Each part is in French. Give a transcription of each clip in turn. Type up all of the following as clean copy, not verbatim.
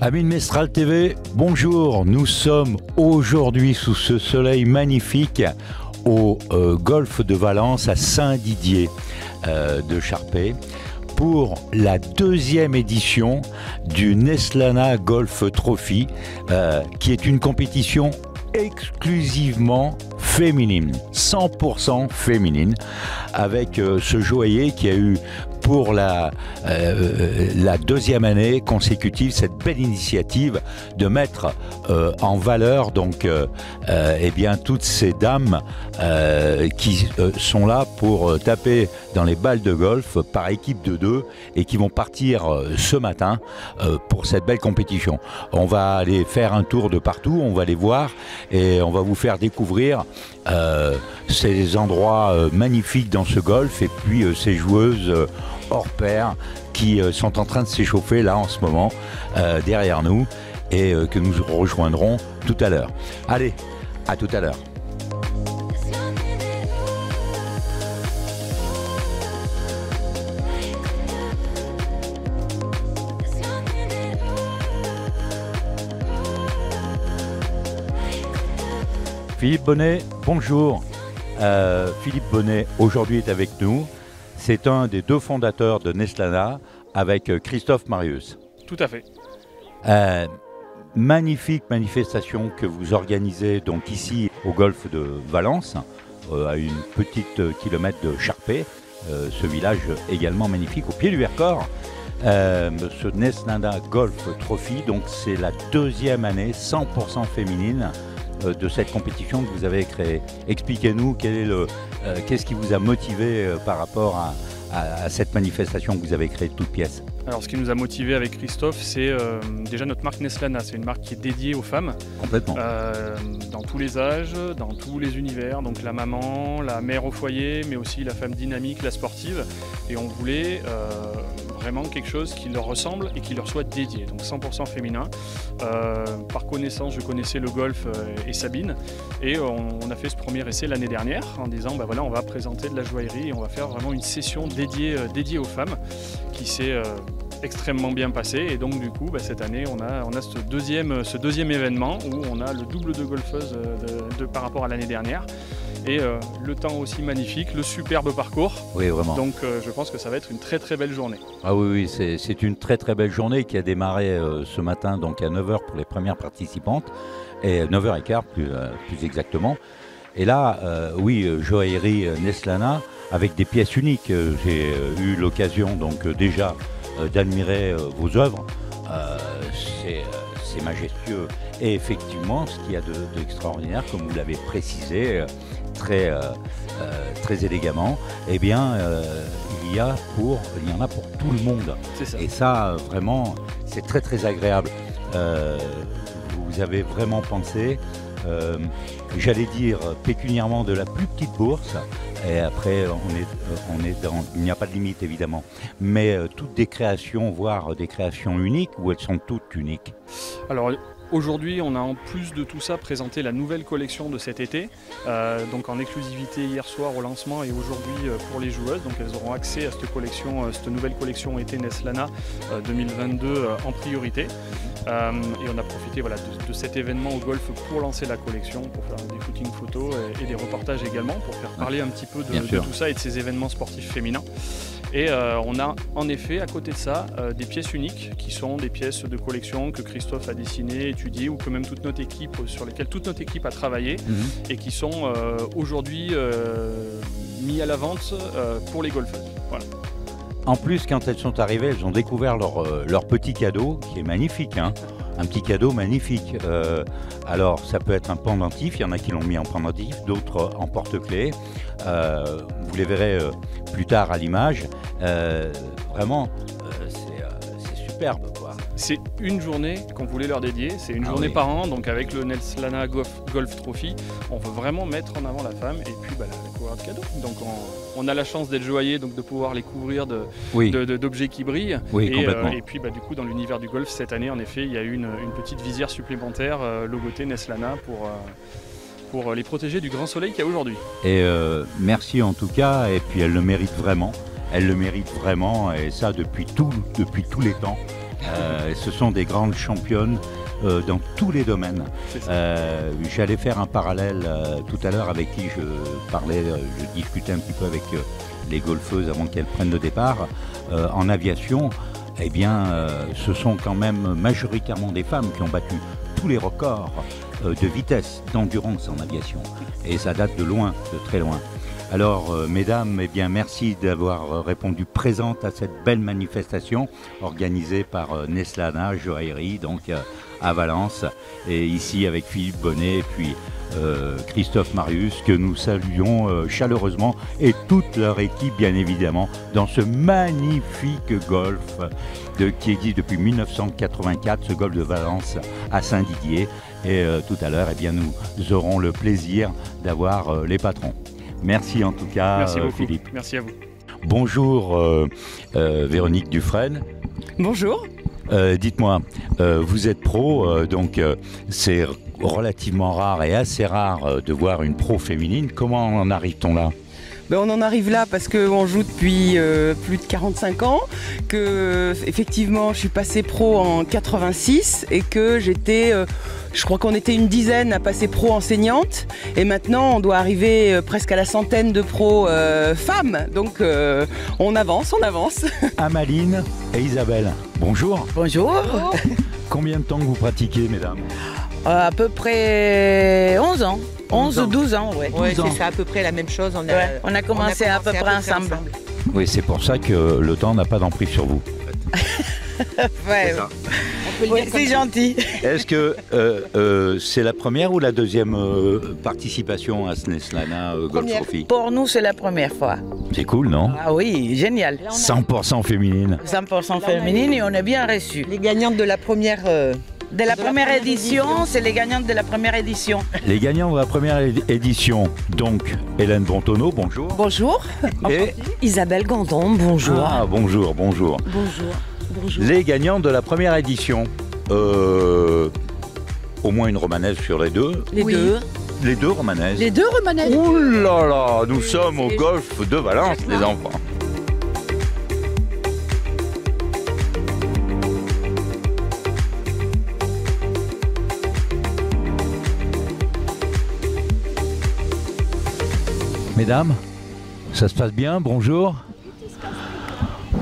Amis de Mestral TV, bonjour. Nous sommes aujourd'hui sous ce soleil magnifique au golfe de Valence à Saint-Didier de Charpey pour la deuxième édition du Neslana Golf Trophy qui est une compétition exclusivement féminine, 100% féminine, avec ce joaillier qui a eu pour la deuxième année consécutive cette belle initiative de mettre en valeur donc eh bien toutes ces dames qui sont là pour taper dans les balles de golf par équipe de 2 et qui vont partir ce matin pour cette belle compétition. On va aller faire un tour de partout, on va les voir et on va vous faire découvrir ces endroits magnifiques dans ce golf et puis ces joueuses hors pair qui sont en train de s'échauffer là en ce moment derrière nous et que nous rejoindrons tout à l'heure. Allez, à tout à l'heure. Philippe Bonnet, bonjour. Philippe Bonnet aujourd'hui est avec nous. C'est un des 2 fondateurs de Neslana avec Christophe Marius. Tout à fait. Magnifique manifestation que vous organisez donc ici au golfe de Valence, à une petite kilomètre de Charpey, ce village également magnifique au pied du Vercors. Ce Neslana Golf Trophy, donc c'est la deuxième année 100% féminine de cette compétition que vous avez créée. Expliquez-nous qu'est-ce qui vous a motivé par rapport à cette manifestation que vous avez créée de toutes pièces. Alors ce qui nous a motivé avec Christophe, c'est déjà notre marque Neslana. C'est une marque qui est dédiée aux femmes. Complètement. Dans tous les âges, dans tous les univers. Donc la maman, la mère au foyer, mais aussi la femme dynamique, la sportive. Et on voulait vraiment quelque chose qui leur ressemble et qui leur soit dédié. Donc 100% féminin. Par connaissance, je connaissais le golf et Sabine. Et on a fait ce premier essai l'année dernière en disant, bah voilà, on va présenter de la joaillerie et on va faire vraiment une session dédiée aux femmes qui s'est extrêmement bien passé. Et donc du coup, bah, cette année, on a ce deuxième événement où on a le double de golfeuses par rapport à l'année dernière. Et le temps aussi magnifique, le superbe parcours. Oui, vraiment. Donc je pense que ça va être une très très belle journée. Ah oui, c'est une très très belle journée qui a démarré ce matin donc à 9h pour les premières participantes et 9h15 plus exactement. Et là, oui, joaillerie Neslana avec des pièces uniques. J'ai eu l'occasion donc déjà d'admirer vos œuvres. C'est majestueux. Et effectivement, ce qu'il y a d'extraordinaire, comme vous l'avez précisé, très élégamment, eh bien, il y en a pour tout le monde. C'est ça. Et ça, vraiment, c'est très très agréable. Vous avez vraiment pensé, j'allais dire pécuniairement, de la plus petite bourse. Et après, il n'y a pas de limite évidemment, mais toutes des créations, voire des créations uniques, ou elles sont toutes uniques? Alors aujourd'hui, on a en plus de tout ça présenté la nouvelle collection de cet été, donc en exclusivité hier soir au lancement et aujourd'hui pour les joueuses. Donc elles auront accès à cette nouvelle collection été Neslana 2022 en priorité. Et on a profité de cet événement au golf pour lancer la collection, pour faire des footings photos et des reportages également, pour faire parler un petit peu de tout ça et de ces événements sportifs féminins. Et on a en effet à côté de ça des pièces uniques qui sont des pièces de collection que Christophe a dessinées, étudiées ou que même sur lesquelles toute notre équipe a travaillé et qui sont aujourd'hui mis à la vente pour les golfeuses. Voilà. En plus, quand elles sont arrivées, elles ont découvert leur petit cadeau qui est magnifique, hein. Un petit cadeau magnifique. Alors, ça peut être un pendentif, il y en a qui l'ont mis en pendentif, d'autres en porte-clés. Vous les verrez plus tard à l'image. Vraiment, c'est superbe, quoi. C'est une journée qu'on voulait leur dédier, c'est une journée par an, donc avec le Neslana Golf Trophy, on veut vraiment mettre en avant la femme et puis la couleur de cadeau. Donc on a la chance d'être joaillier, donc de pouvoir les couvrir d'objets qui brillent. Oui, et puis du coup dans l'univers du golf cette année, en effet, il y a eu une petite visière supplémentaire logotée Neslana pour les protéger du grand soleil qu'il y a aujourd'hui. Et merci en tout cas, et puis elle le mérite vraiment. Elle le mérite vraiment, et ça depuis tous les temps. Ce sont des grandes championnes dans tous les domaines. J'allais faire un parallèle tout à l'heure avec qui je parlais, je discutais un petit peu avec les golfeuses avant qu'elles prennent le départ. En aviation, eh bien, ce sont quand même majoritairement des femmes qui ont battu tous les records de vitesse, d'endurance en aviation. Et ça date de loin, de très loin. Alors, mesdames, eh bien, merci d'avoir répondu présente à cette belle manifestation organisée par Neslana Joaillerie, donc à Valence, et ici avec Philippe Bonnet et puis Christophe Marius, que nous saluons chaleureusement, et toute leur équipe, bien évidemment, dans ce magnifique golf qui existe depuis 1984, ce golf de Valence à Saint-Didier. Et tout à l'heure, eh bien, nous aurons le plaisir d'avoir les patrons. Merci en tout cas, Merci beaucoup. Philippe. Merci à vous. Bonjour Véronique Dufresne. Bonjour. Dites-moi, vous êtes pro, donc c'est relativement rare et assez rare de voir une pro féminine. Comment en arrive-t-on là ? On en arrive là parce qu'on joue depuis plus de 45 ans, que effectivement je suis passée pro en 86 et que j'étais, je crois qu'on était une dizaine à passer pro enseignante, et maintenant on doit arriver presque à la centaine de pros femmes, donc on avance. Amaline et Isabelle, bonjour. Bonjour. Combien de temps que vous pratiquez, mesdames ? À peu près 11 ans. 11 ou 12 ans, ouais. Oui, 12 ans. c'est à peu près la même chose. On a commencé à peu près ensemble. Oui, c'est pour ça que le temps n'a pas d'emprise sur vous. Ouais, c'est gentil. Est-ce que c'est la première ou la deuxième participation à ce Neslana Golf Trophy ? Pour nous, c'est la première fois. C'est cool, non ? Ah oui, génial. 100% féminine. 100% féminine, et on est bien reçus. Les gagnantes de la première... De la première édition, c'est les gagnantes de la première édition. Les gagnants de la première édition, donc Hélène Bontonneau, bonjour. Bonjour. Et Isabelle Gandon, bonjour. Ah, bonjour. Bonjour. Les gagnants de la première édition, au moins une romanaise sur les deux. Les deux. Les deux romanaises. Les deux romanaises. Ouh là là, nous sommes au golf de Valence, les enfants. Mesdames, ça se passe bien, bonjour.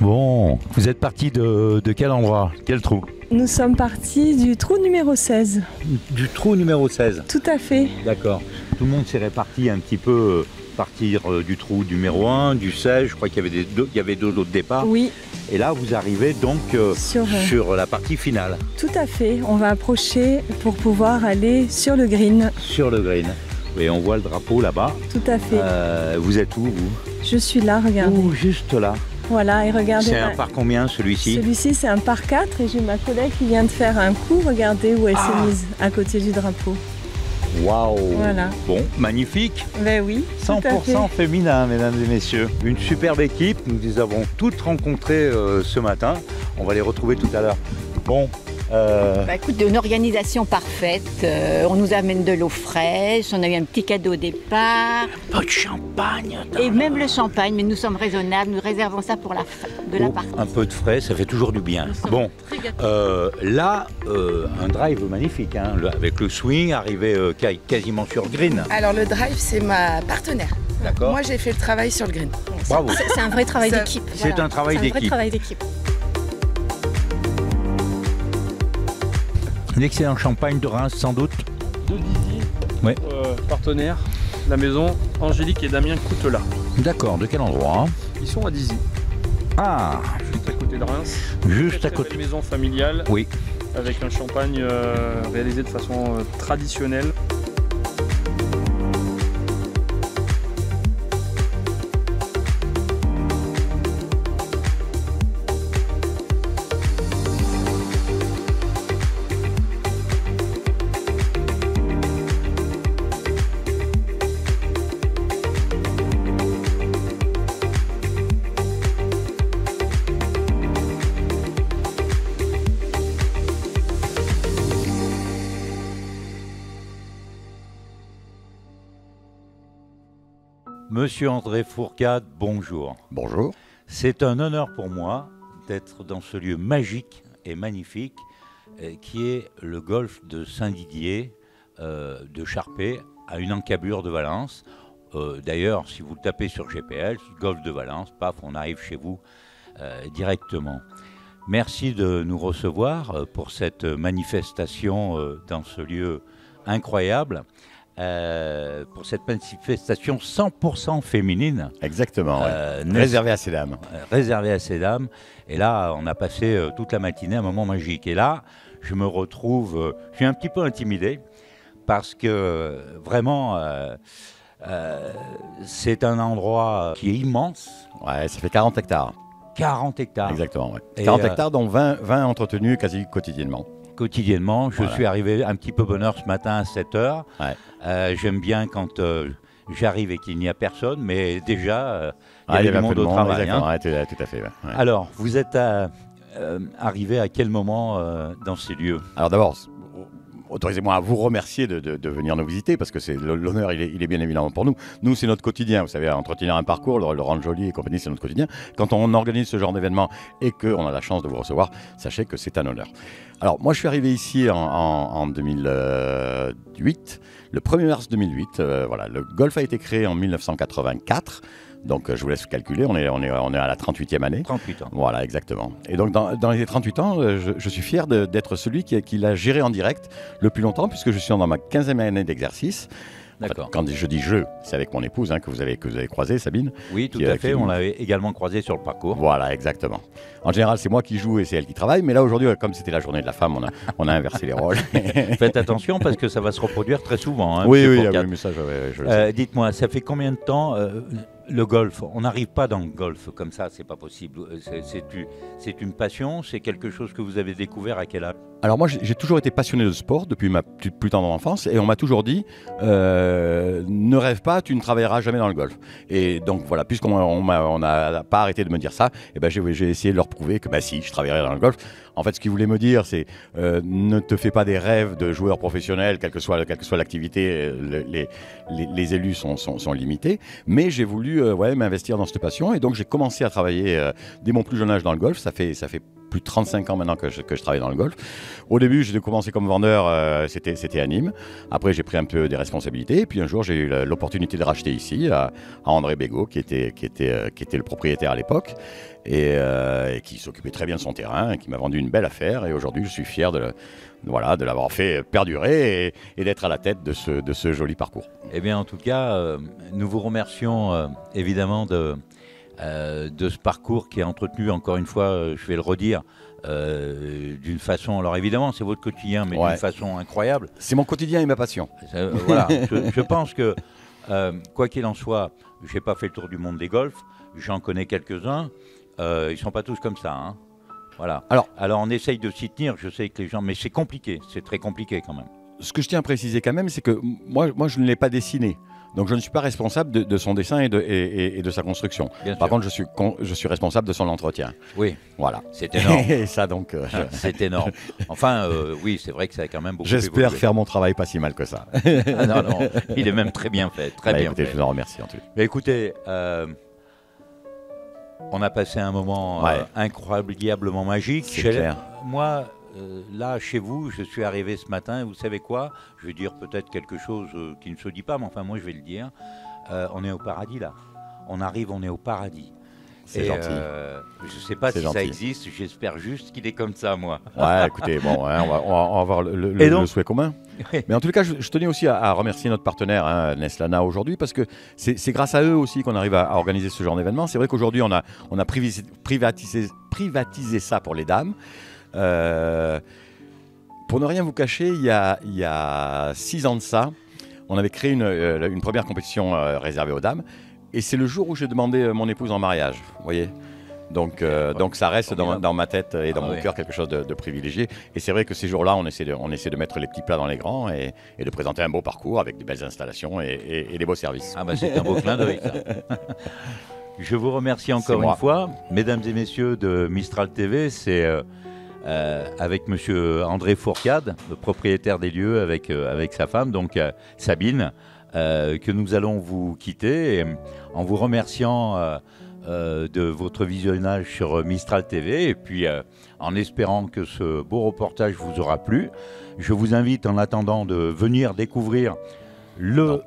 Bon, vous êtes partis de quel endroit ? Quel trou ? Nous sommes partis du trou numéro 16. Du trou numéro 16. Tout à fait. D'accord. Tout le monde s'est réparti un petit peu, partir du trou numéro 1, du 16, je crois qu'il y avait deux autres départs. Oui. Et là, vous arrivez donc sur la partie finale. Tout à fait. On va approcher pour pouvoir aller sur le green. Sur le green. Et on voit le drapeau là-bas. Tout à fait. Vous êtes où, vous ? Je suis là, regardez. Ouh, juste là. Voilà, et regardez. C'est un par combien, celui-ci ? Celui-ci, c'est un par 4, et j'ai ma collègue qui vient de faire un coup. Regardez où elle s'est mise, à côté du drapeau. Waouh ! Voilà. Bon, magnifique. Ben oui, tout à fait. 100% féminin, mesdames et messieurs. Une superbe équipe, nous les avons toutes rencontrées ce matin. On va les retrouver tout à l'heure. Bon. Écoute, une organisation parfaite. On nous amène de l'eau fraîche, on a eu un petit cadeau au départ. Un peu de champagne. Et même le champagne, mais nous sommes raisonnables, nous réservons ça pour la fin de la partie. Un peu de frais, ça fait toujours du bien. Bon, là, un drive magnifique, hein, avec le swing, arrivé quasiment sur le green. Alors le drive, c'est ma partenaire. D'accord. Moi, j'ai fait le travail sur le green. Bravo. C'est un vrai travail d'équipe. C'est un travail d'équipe. Un vrai travail d'équipe. L'excellent champagne de Reims, sans doute. De Didier, Ouais. Partenaire, la maison Angélique et Damien Coutelas. D'accord, de quel endroit ? Ils sont à Dizy, Ah, juste à côté de Reims. juste à Très côté. belle maison familiale, Oui. avec un champagne réalisé de façon traditionnelle. Monsieur André Fourcade, bonjour. Bonjour. C'est un honneur pour moi d'être dans ce lieu magique et magnifique, qui est le golfe de Saint-Didier, de Charpé, à une encablure de Valence. D'ailleurs, si vous le tapez sur GPS, golfe de Valence, paf, on arrive chez vous directement. Merci de nous recevoir pour cette manifestation dans ce lieu incroyable. Pour cette manifestation 100% féminine. Exactement, réservée à ces dames. Réservée à ces dames. Et là, on a passé toute la matinée un moment magique. Et là, je me retrouve, je suis un petit peu intimidé parce que vraiment, c'est un endroit qui est immense. Ouais, ça fait 40 hectares. 40 hectares. Exactement, ouais. 40 hectares dont 20 entretenus quasi quotidiennement. Quotidiennement. Je suis arrivé un petit peu bonne heure ce matin à 7 h. Ouais. J'aime bien quand j'arrive et qu'il n'y a personne, mais déjà, il y avait du monde au travail. Hein. Ouais, tout à fait. Ouais. Alors, vous êtes arrivé à quel moment dans ces lieux? Alors d'abord, autorisez-moi à vous remercier de venir nous visiter, parce que l'honneur, il est bien évidemment pour nous. Nous, c'est notre quotidien. Vous savez, entretenir un parcours, le rendre joli et compagnie, c'est notre quotidien. Quand on organise ce genre d'événement et qu'on a la chance de vous recevoir, sachez que c'est un honneur. Alors, moi, je suis arrivé ici en 2008, le 1er mars 2008. Voilà, le golf a été créé en 1984. Donc, je vous laisse calculer, on est à la 38e année. 38 ans. Voilà, exactement. Et donc, dans les 38 ans, je suis fier d'être celui qui l'a géré en direct le plus longtemps, puisque je suis dans ma 15e année d'exercice. D'accord. Quand je dis je, c'est avec mon épouse que vous avez croisé, Sabine. Oui, tout à fait. On l'avait également croisé sur le parcours. Voilà, exactement. En général, c'est moi qui joue et c'est elle qui travaille. Mais là, aujourd'hui, comme c'était la journée de la femme, on a inversé les rôles. Faites attention parce que ça va se reproduire très souvent. Hein, oui, mais ça, je le sais. Dites-moi, ça fait combien de temps le golf? On n'arrive pas dans le golf comme ça, c'est pas possible. C'est une passion, c'est quelque chose que vous avez découvert à quel âge? Alors moi, j'ai toujours été passionné de sport depuis ma plus tendre enfance, et on m'a toujours dit ne rêve pas, tu ne travailleras jamais dans le golf. Et donc voilà, puisqu'on n'a pas arrêté de me dire ça, et ben j'ai essayé de leur prouver que si, je travaillerai dans le golf. En fait, ce qu'ils voulaient me dire, c'est ne te fais pas des rêves de joueur professionnel, quelle que soit l'activité, les élus sont limités. Mais j'ai voulu m'investir dans cette passion, et donc j'ai commencé à travailler dès mon plus jeune âge dans le golf. Ça fait plus de 35 ans maintenant que je travaille dans le golf. Au début, j'ai commencé comme vendeur, c'était à Nîmes. Après, j'ai pris un peu des responsabilités. Et puis un jour, j'ai eu l'opportunité de racheter ici à André Bégaud, qui était le propriétaire à l'époque, et qui s'occupait très bien de son terrain, et qui m'a vendu une belle affaire. Et aujourd'hui, je suis fier de l'avoir fait perdurer et d'être à la tête de ce joli parcours. Eh bien, en tout cas, nous vous remercions évidemment de ce parcours qui est entretenu, encore une fois, je vais le redire, d'une façon, alors évidemment c'est votre quotidien, mais d'une façon incroyable. C'est mon quotidien et ma passion. Voilà, je pense que, quoi qu'il en soit, je n'ai pas fait le tour du monde des golfs, j'en connais quelques-uns, ils ne sont pas tous comme ça. Hein. Voilà. Alors on essaye de s'y tenir, je sais que les gens, mais c'est compliqué, c'est très compliqué quand même. Ce que je tiens à préciser quand même, c'est que moi je ne l'ai pas dessiné. Donc je ne suis pas responsable de son dessin et de sa construction. Par contre, je suis responsable de son entretien. Oui. Voilà. C'est énorme. Et ça donc. C'est énorme. Enfin, oui, c'est vrai que ça a quand même beaucoup. J'espère faire mon travail pas si mal que ça. Non, il est même très bien fait, très bien écoutez, fait. Je vous en remercie en tout cas. Mais écoutez, on a passé un moment incroyablement magique. C'est clair. Moi. Là, chez vous, je suis arrivé ce matin et vous savez quoi? Je vais dire peut-être quelque chose qui ne se dit pas, mais enfin moi je vais le dire. On est au paradis là. On arrive, on est au paradis. C'est gentil. Je ne sais pas si ça existe, j'espère juste qu'il est comme ça, moi. Ouais, écoutez, bon, on va avoir le souhait commun. Mais en tout cas, je tenais aussi à remercier notre partenaire, Neslana, aujourd'hui, parce que c'est grâce à eux aussi qu'on arrive à organiser ce genre d'événement. C'est vrai qu'aujourd'hui, on a privatisé ça pour les dames. Pour ne rien vous cacher, il y a 6 ans de ça, on avait créé une première compétition réservée aux dames, et c'est le jour où j'ai demandé mon épouse en mariage, vous voyez. Donc ça reste dans ma tête et dans mon cœur quelque chose de privilégié. Et c'est vrai que ces jours-là, on essaie de mettre les petits plats dans les grands et de présenter un beau parcours avec des belles installations et des beaux services. Ah bah c'est un beau clin d'œil ça. Je vous remercie encore une fois, mesdames et messieurs de Mistral TV, c'est avec monsieur André Fourcade, le propriétaire des lieux, avec sa femme, donc Sabine, que nous allons vous quitter en vous remerciant de votre visionnage sur Mistral TV. Et puis, en espérant que ce beau reportage vous aura plu, je vous invite en attendant de venir découvrir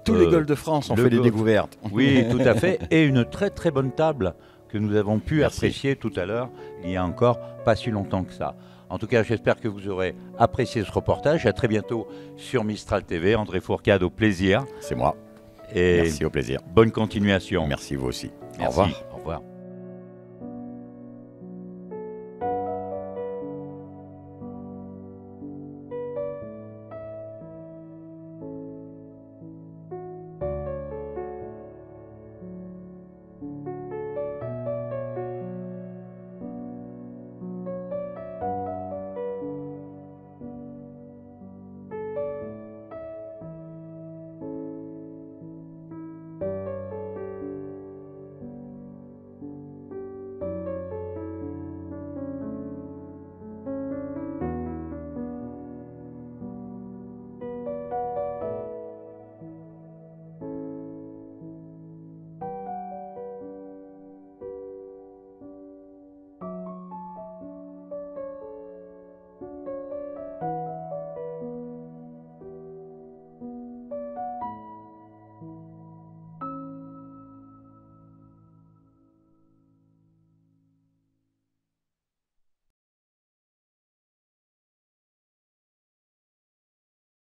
tous les golfs de France ont fait des découvertes. Oui, tout à fait. Et une très très bonne table que nous avons pu apprécier tout à l'heure, il y a encore pas si longtemps que ça. En tout cas, j'espère que vous aurez apprécié ce reportage. À très bientôt sur Mistral TV. André Fourcade, au plaisir. C'est moi. Et merci, au plaisir. Bonne continuation. Merci, vous aussi. Merci. Au revoir.